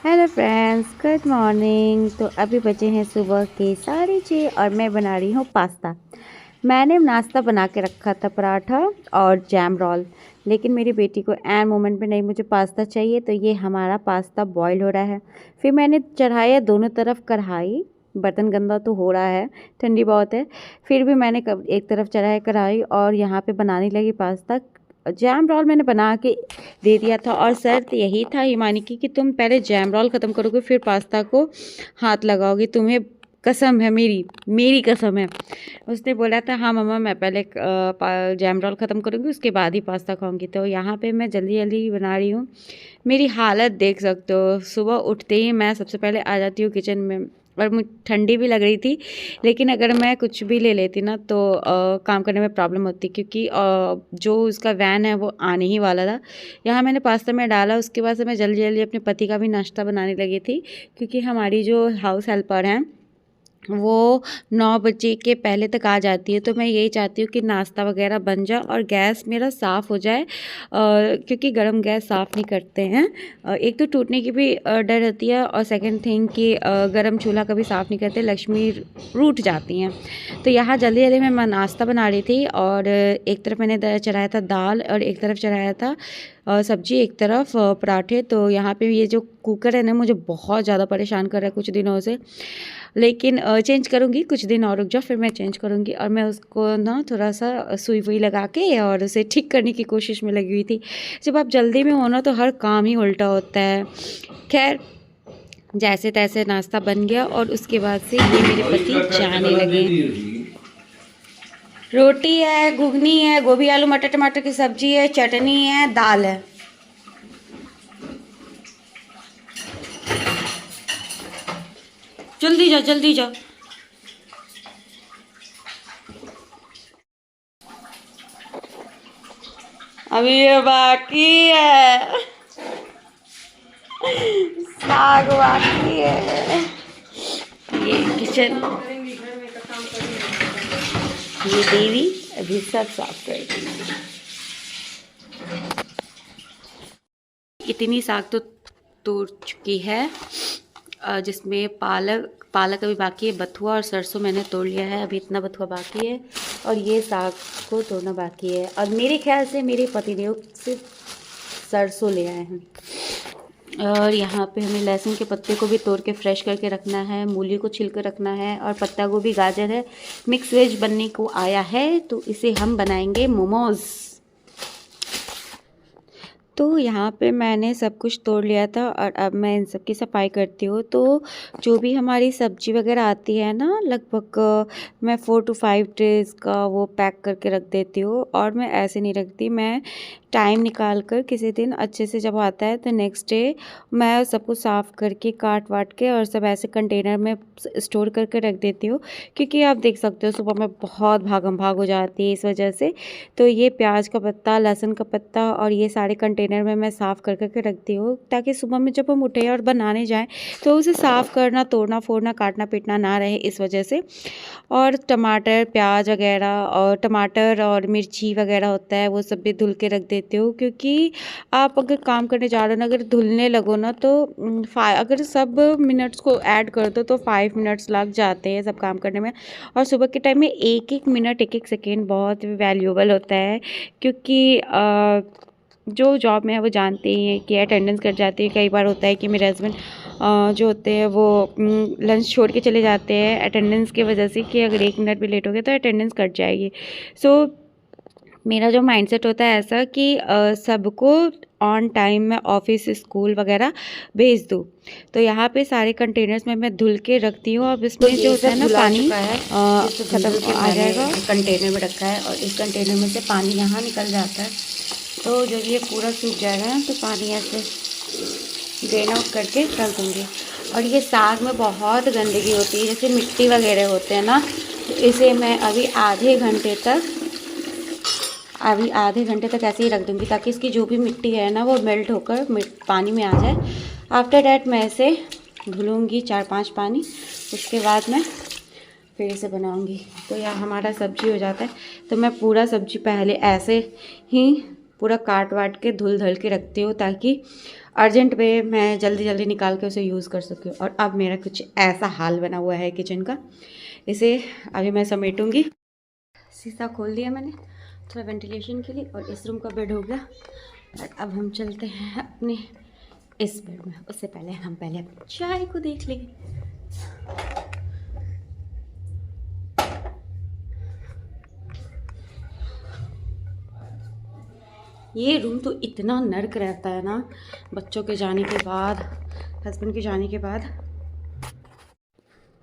Hello friends, good morning. तो अभी बजे हैं सुबह के 6:30 और मैं बना रही हूँ पास्ता। मैंने नाश्ता बना के रखा था, पराठा और जैम रोल। लेकिन मेरी बेटी को एन मोमेंट पे नहीं, मुझे पास्ता चाहिए, तो ये हमारा पास्ता बॉईल हो रहा है। फिर मैंने चढ़ाया दोनों तरफ कढ़ाई। बर्तन गंदा तो हो रहा है, ठंडी बहुत है। फिर भी मैंने एक तरफ चढ़ाया कढ़ाई और यहाँ पे बनाने लगी पास्ता। जैम रोल मैंने बना के दे दिया था और शर्त यही था हिमानी की कि तुम पहले जैम रोल ख़त्म करोगे फिर पास्ता को हाथ लगाओगी, तुम्हें कसम है, मेरी मेरी कसम है। उसने बोला था हाँ मम्मा, मैं पहले जैम रोल ख़त्म करूँगी, उसके बाद ही पास्ता खाऊंगी। तो यहाँ पे मैं जल्दी जल्दी बना रही हूँ। मेरी हालत देख सकते हो, सुबह उठते ही मैं सबसे पहले आ जाती हूँ किचन में। और मुझे ठंडी भी लग रही थी, लेकिन अगर मैं कुछ भी ले लेती ना तो काम करने में प्रॉब्लम होती, क्योंकि जो उसका वैन है वो आने ही वाला था। यहाँ मैंने पास्ता में डाला, उसके बाद से मैं जल्दी जल्दी अपने पति का भी नाश्ता बनाने लगी थी, क्योंकि हमारी जो हाउस हेल्पर हैं वो 9 बजे के पहले तक आ जाती है। तो मैं यही चाहती हूँ कि नाश्ता वगैरह बन जाए और गैस मेरा साफ़ हो जाए, क्योंकि गरम गैस साफ़ नहीं करते हैं। एक तो टूटने की भी डर रहती है, और सेकंड थिंग कि गरम चूल्हा कभी साफ़ नहीं करते, लक्ष्मी रूठ जाती हैं। तो यहाँ जल्दी जल्दी मैं नाश्ता बना रही थी, और एक तरफ मैंने चढ़ाया था दाल और एक तरफ चढ़ाया था सब्जी, एक तरफ पराठे। तो यहाँ पे ये जो कुकर है ना, मुझे बहुत ज़्यादा परेशान कर रहा है कुछ दिनों से। लेकिन चेंज करूँगी, कुछ दिन और रुक जाओ, फिर मैं चेंज करूँगी। और मैं उसको ना थोड़ा सा सुई वुई लगा के और उसे ठीक करने की कोशिश में लगी हुई थी। जब आप जल्दी में हो ना तो हर काम ही उल्टा होता है। खैर, जैसे तैसे नाश्ता बन गया और उसके बाद से ये मेरे पति जाने लगे। रोटी है, घुगनी है, गोभी आलू मटर टमाटर की सब्जी है, चटनी है, दाल है। जल्दी जाओ, जल्दी जाओ। अभी ये बाकी है, साग बाकी है। ये किचन, ये देवी अभी सब साफ कर देंगे। इतनी साग तो तोड़ चुकी है, जिसमें पालक अभी बाकी है, बथुआ और सरसों मैंने तोड़ लिया है, अभी इतना बथुआ बाकी है और ये साग को तोड़ना बाकी है। और मेरे ख्याल से मेरे पतिदेव सिर्फ सरसों ले आए हैं। और यहाँ पे हमें लहसुन के पत्ते को भी तोड़ के फ्रेश करके रखना है, मूली को छिल कर रखना है, और पत्ता गोभी गाजर है, मिक्स वेज बनने को आया है, तो इसे हम बनाएंगे मोमोज़। तो यहाँ पे मैंने सब कुछ तोड़ लिया था और अब मैं इन सब की सफाई करती हूँ। तो जो भी हमारी सब्ज़ी वगैरह आती है ना, लगभग मैं 4 to 5 डेज़ का वो पैक करके रख देती हूँ। और मैं ऐसे नहीं रखती, मैं टाइम निकाल कर किसी दिन अच्छे से जब आता है तो नेक्स्ट डे मैं सबको साफ़ करके काट वाट के और सब ऐसे कंटेनर में स्टोर करके रख देती हूँ, क्योंकि आप देख सकते हो सुबह में बहुत भागम भाग हो जाती है इस वजह से। तो ये प्याज का पत्ता, लहसुन का पत्ता और ये सारे कंटेनर में मैं साफ़ कर करके रखती हूँ, ताकि सुबह में जब हम उठें और बनाने जाएं तो उसे साफ़ करना, तोड़ना फोड़ना, काटना पीटना ना रहे, इस वजह से। और टमाटर, प्याज वगैरह और टमाटर और मिर्ची वगैरह होता है, वो सब भी धुल के रख देती हूँ, क्योंकि आप अगर काम करने जा रहे हो ना, अगर धुलने लगो ना तो अगर सब मिनट्स को ऐड कर दो तो 5 मिनट्स लग जाते हैं सब काम करने में। और सुबह के टाइम में एक एक मिनट, एक एक सेकेंड बहुत वैल्यूएबल होता है, क्योंकि जो जॉब में है वो जानते ही हैं कि अटेंडेंस कट जाती है। कई बार होता है कि मेरे हस्बैंड जो होते हैं वो लंच छोड़ के चले जाते हैं अटेंडेंस की वजह से, कि अगर 1 मिनट भी लेट हो गया तो अटेंडेंस कट जाएगी। सो मेरा जो माइंडसेट होता है ऐसा कि सबको ऑन टाइम में ऑफिस, स्कूल वगैरह भेज दूँ। तो यहाँ पे सारे कंटेनर्स में मैं धुल के रखती हूँ। अब इसमें जो होता है ना पानी ख़त्म आ जाएगा, कंटेनर में रखा है और इस कंटेनर में से पानी यहाँ निकल जाता है। तो जब ये पूरा सूख जाएगा ना तो पानी ऐसे ड्रेन आउट करके रख दूँगी। और ये साग में बहुत गंदगी होती है, जैसे मिट्टी वगैरह होते हैं ना, तो इसे मैं अभी आधे घंटे तक ऐसे ही रख दूँगी, ताकि इसकी जो भी मिट्टी है ना वो मेल्ट होकर पानी में आ जाए। आफ्टर डैट मैं इसे धुलूँगी 4-5 पानी, उसके बाद मैं फिर इसे बनाऊँगी। तो यह हमारा सब्जी हो जाता है। तो मैं पूरा सब्जी पहले ऐसे ही पूरा काट वाट के धुल धुल के रखती हूँ, ताकि अर्जेंट में मैं जल्दी जल्दी निकाल के उसे यूज़ कर सकूँ। और अब मेरा कुछ ऐसा हाल बना हुआ है किचन का, इसे अभी मैं समेटूंगी। शीशा खोल दिया मैंने थोड़ा वेंटिलेशन के लिए, और इस रूम का बेड हो गया। और अब हम चलते हैं अपने इस बेड में। उससे पहले हम पहले चाय को देख लेंगे। ये रूम तो इतना नर्क रहता है ना, बच्चों के जाने के बाद, हस्बैंड के जाने के बाद।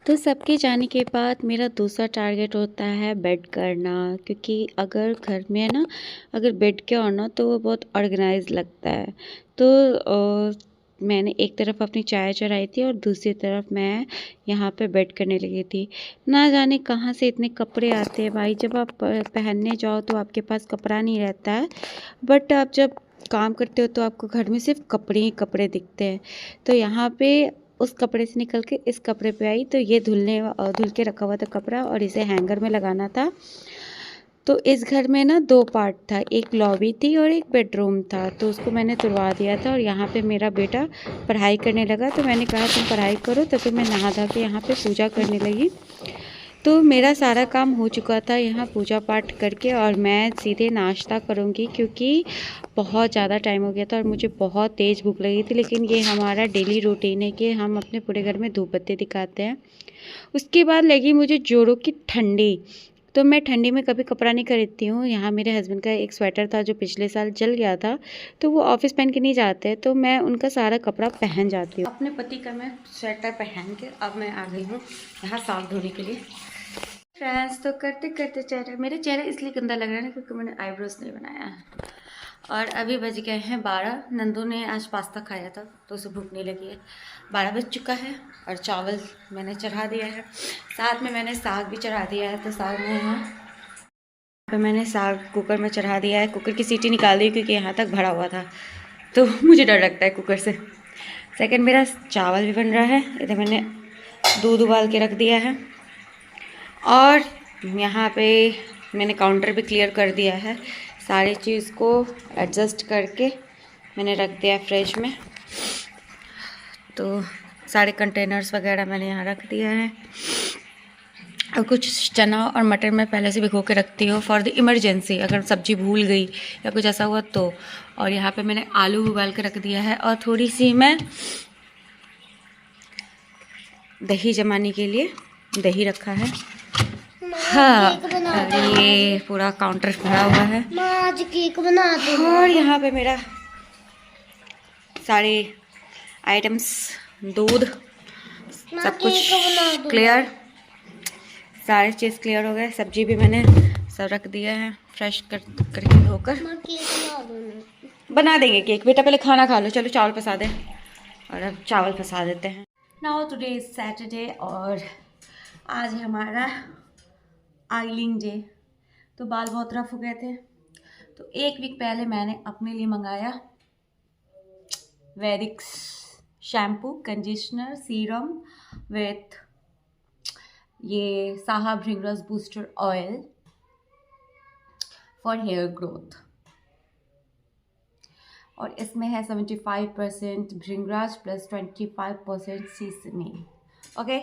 तो सबके जाने के बाद मेरा दूसरा टारगेट होता है बेड करना, क्योंकि अगर घर में है ना, अगर बेड किया हो ना तो वो बहुत ऑर्गेनाइज लगता है। तो मैंने एक तरफ अपनी चाय चढ़ाई थी और दूसरी तरफ मैं यहाँ पे बेड करने लगी थी। ना जाने कहाँ से इतने कपड़े आते हैं भाई, जब आप पहनने जाओ तो आपके पास कपड़ा नहीं रहता है, बट आप जब काम करते हो तो आपको घर में सिर्फ कपड़े ही कपड़े दिखते हैं। तो यहाँ पे उस कपड़े से निकल के इस कपड़े पे आई, तो ये धुल के रखा हुआ था कपड़ा और इसे हैंगर में लगाना था। तो इस घर में ना 2 पार्ट था, एक लॉबी थी और एक बेडरूम था, तो उसको मैंने तुड़वा दिया था। और यहाँ पे मेरा बेटा पढ़ाई करने लगा, तो मैंने कहा तुम पढ़ाई करो, तो फिर मैं नहा धा के यहाँ पे पूजा करने लगी। तो मेरा सारा काम हो चुका था यहाँ पूजा पाठ करके, और मैं सीधे नाश्ता करूँगी क्योंकि बहुत ज़्यादा टाइम हो गया था और मुझे बहुत तेज़ भूख लगी थी। लेकिन ये हमारा डेली रूटीन है कि हम अपने पूरे घर में धूप बत्ती दिखाते हैं। उसके बाद लगी मुझे जोरों की ठंडी, तो मैं ठंडी में कभी कपड़ा नहीं खरीदती हूँ। यहाँ मेरे हस्बैंड का एक स्वेटर था जो पिछले साल जल गया था, तो वो ऑफिस पहन के नहीं जाते, तो मैं उनका सारा कपड़ा पहन जाती हूँ। अपने पति का मैं स्वेटर पहन के अब मैं आ गई हूँ यहाँ साग धोने के लिए। फ्रेंड्स, तो करते करते मेरे चेहरा इसलिए गंदा लग रहा है ना क्योंकि मैंने आईब्रोज नहीं बनाया है। और अभी बज गए हैं 12। नंदू ने आज पास्ता खाया था तो उसे भूख नहीं लगी है। 12 बज चुका है और चावल मैंने चढ़ा दिया है, साथ में मैंने साग भी चढ़ा दिया है। तो साग में यहाँ पे मैंने साग कुकर में चढ़ा दिया है। कुकर की सीटी निकाल दी क्योंकि यहाँ तक भरा हुआ था, तो मुझे डर लगता है कुकर से। सेकंड, मेरा चावल भी बन रहा है। इधर मैंने दूध उबाल के रख दिया है और यहाँ पे मैंने काउंटर भी क्लियर कर दिया है। सारी चीज़ को एडजस्ट करके मैंने रख दिया फ्रिज में। तो सारे कंटेनर्स वगैरह मैंने यहाँ रख दिया है। और कुछ चना और मटर मैं पहले से भिगो के रखती हूँ फॉर द इमरजेंसी, अगर सब्ज़ी भूल गई या कुछ ऐसा हुआ तो। और यहाँ पे मैंने आलू उबाल के रख दिया है और थोड़ी सी मैं दही जमाने के लिए दही रखा है। हाँ, ये पूरा काउंटर भरा हुआ है। आज केक बना दो। और यहाँ पे मेरा सारे आइटम्स, दूध, सब कुछ क्लियर, सारे चीज़ क्लियर हो गए। सब्जी भी मैंने सब रख दिया है फ्रेश करके धोकर। बना देंगे केक, बेटा पहले खाना खा लो। चलो चावल पसा दें, और अब चावल पसा देते हैं। नाउ टुडे इज सैटरडे और आज है हमारा आइलिंग डे। तो बाल बहुत रफ हो गए थे, तो 1 वीक पहले मैंने अपने लिए मंगाया वैदिक शैम्पू, कंडीशनर, सीरम विथ ये साहा bhringraj booster oil for hair growth. और इसमें है 75% भृंगराज प्लस 25% सीसमी। ओके,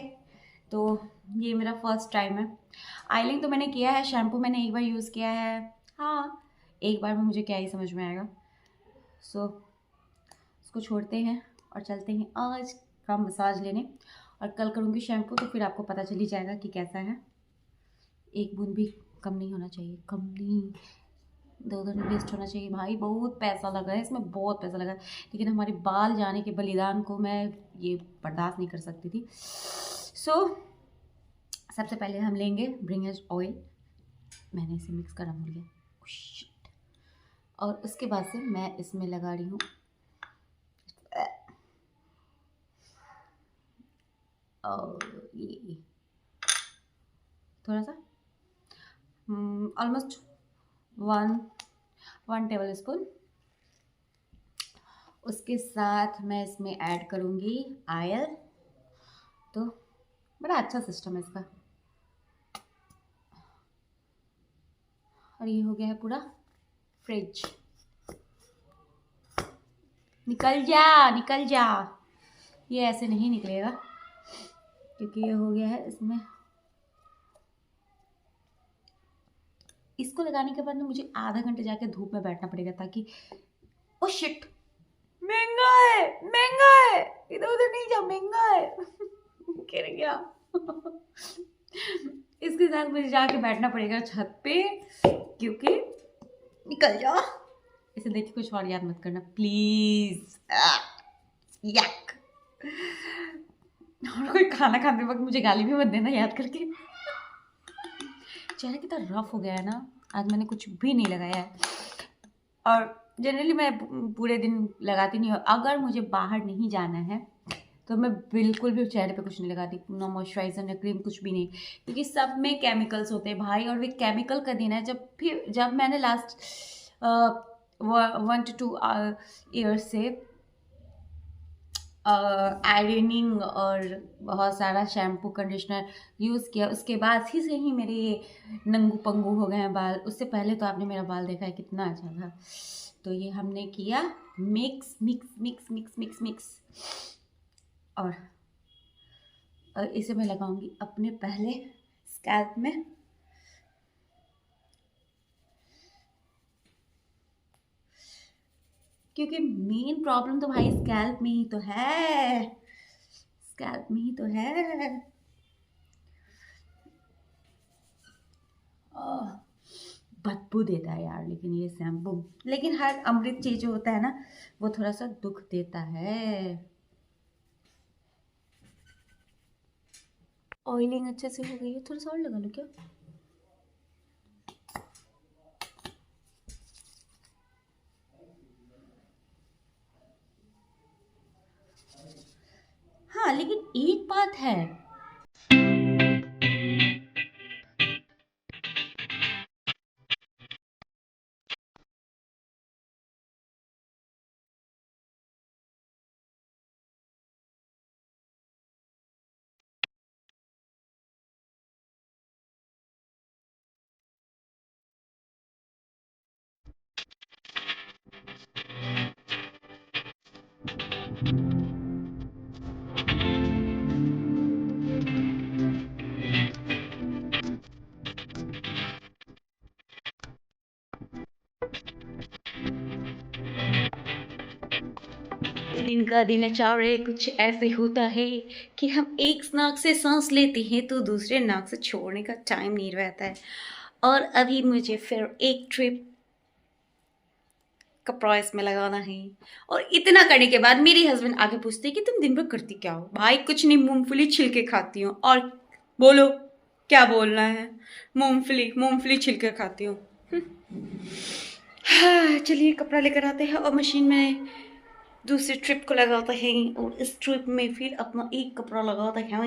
तो ये मेरा फर्स्ट टाइम है। आइलिंग तो मैंने किया है, शैम्पू मैंने एक बार यूज़ किया है। हाँ, एक बार में मुझे क्या ही समझ में आएगा। सो उसको छोड़ते हैं और चलते हैं आज का मसाज लेने। और कल करूँगी शैम्पू, तो फिर आपको पता चल ही जाएगा कि कैसा है। एक बूंद भी कम नहीं होना चाहिए, कम नहीं, 2 नहीं वेस्ट होना चाहिए। भाई बहुत पैसा लगा है इसमें, बहुत पैसा लगा है, लेकिन हमारे बाल जाने के बलिदान को मैं ये बर्दाश्त नहीं कर सकती थी। सबसे पहले हम लेंगे ब्रिंगेज ऑयल, मैंने इसे मिक्स करना भूल गया, और उसके बाद से मैं इसमें लगा रही हूँ और ये थोड़ा सा ऑलमोस्ट 1 टेबल स्पून। उसके साथ मैं इसमें ऐड करूँगी ऑयल। तो बड़ा अच्छा सिस्टम है इसका। और ये हो गया है पूरा फ्रिज। निकल जा, निकल जा। ये ऐसे नहीं निकलेगा क्योंकि ये हो गया है इसमें। इसको लगाने के बाद में मुझे आधा घंटे जाके धूप में बैठना पड़ेगा ताकि ओ शिट, महंगा है, महंगा है, इधर उधर नहीं जाओ, महंगा है। गिर गया। इसके साथ मुझे जाके बैठना पड़ेगा छत पे क्योंकि निकल जाओ। इसे देख के कुछ और याद मत करना प्लीज। यक। और कोई खाना खाते वक्त मुझे गाली भी मत देना याद करके। चेहरा कितना रफ हो गया है ना, आज मैंने कुछ भी नहीं लगाया है। और जनरली मैं पूरे दिन लगाती नहीं हूँ। अगर मुझे बाहर नहीं जाना है तो मैं बिल्कुल भी चेहरे पे कुछ नहीं लगाती, ना मॉइस्चराइजर ना क्रीम, कुछ भी नहीं, क्योंकि सब में केमिकल्स होते हैं भाई। और वे केमिकल का दिन है। जब मैंने लास्ट 1 to 2 ईयर्स से आयरनिंग और बहुत सारा शैम्पू कंडीशनर यूज़ किया, उसके बाद ही से ही मेरे ये नंगू पंगू हो गए हैं बाल। उससे पहले तो आपने मेरा बाल देखा है कितना अच्छा था। तो ये हमने किया mix mix mix mix mix mix. और इसे मैं लगाऊंगी अपने पहले स्कैल्प में। क्योंकि मेन प्रॉब्लम तो भाई स्कैल्प में ही तो है, स्कैल्प में ही तो है। बदबू देता है यार लेकिन ये शैम्पू। लेकिन हर अमृत चीज जो होता है ना वो थोड़ा सा दुख देता है। ऑयलिंग अच्छे से हो गई है, थोड़ा सा और लगा लो क्या? हाँ लेकिन एक बात है, दिन का दिनचर्या कुछ ऐसे होता है कि हम एक नाक से सांस लेते हैं तो दूसरे नाक से छोड़ने का टाइम नहीं रहता है। और अभी मुझे फिर एक ट्रिप कपड़ा में लगाना है। और इतना करने के बाद मेरे हस्बैंड आगे पूछते हैं कि तुम दिन भर करती क्या हो? भाई कुछ नहीं, मूंगफली छिलके खाती हूँ। और बोलो क्या बोलना है? मूंगफली मूंगफली छिलके खाती हूँ। हाँ चलिए कपड़ा लेकर आते हैं और मशीन में दूसरी ट्रिप को लगाते हैं और इस ट्रिप में फिर अपना एक कपड़ा लगाते हैं।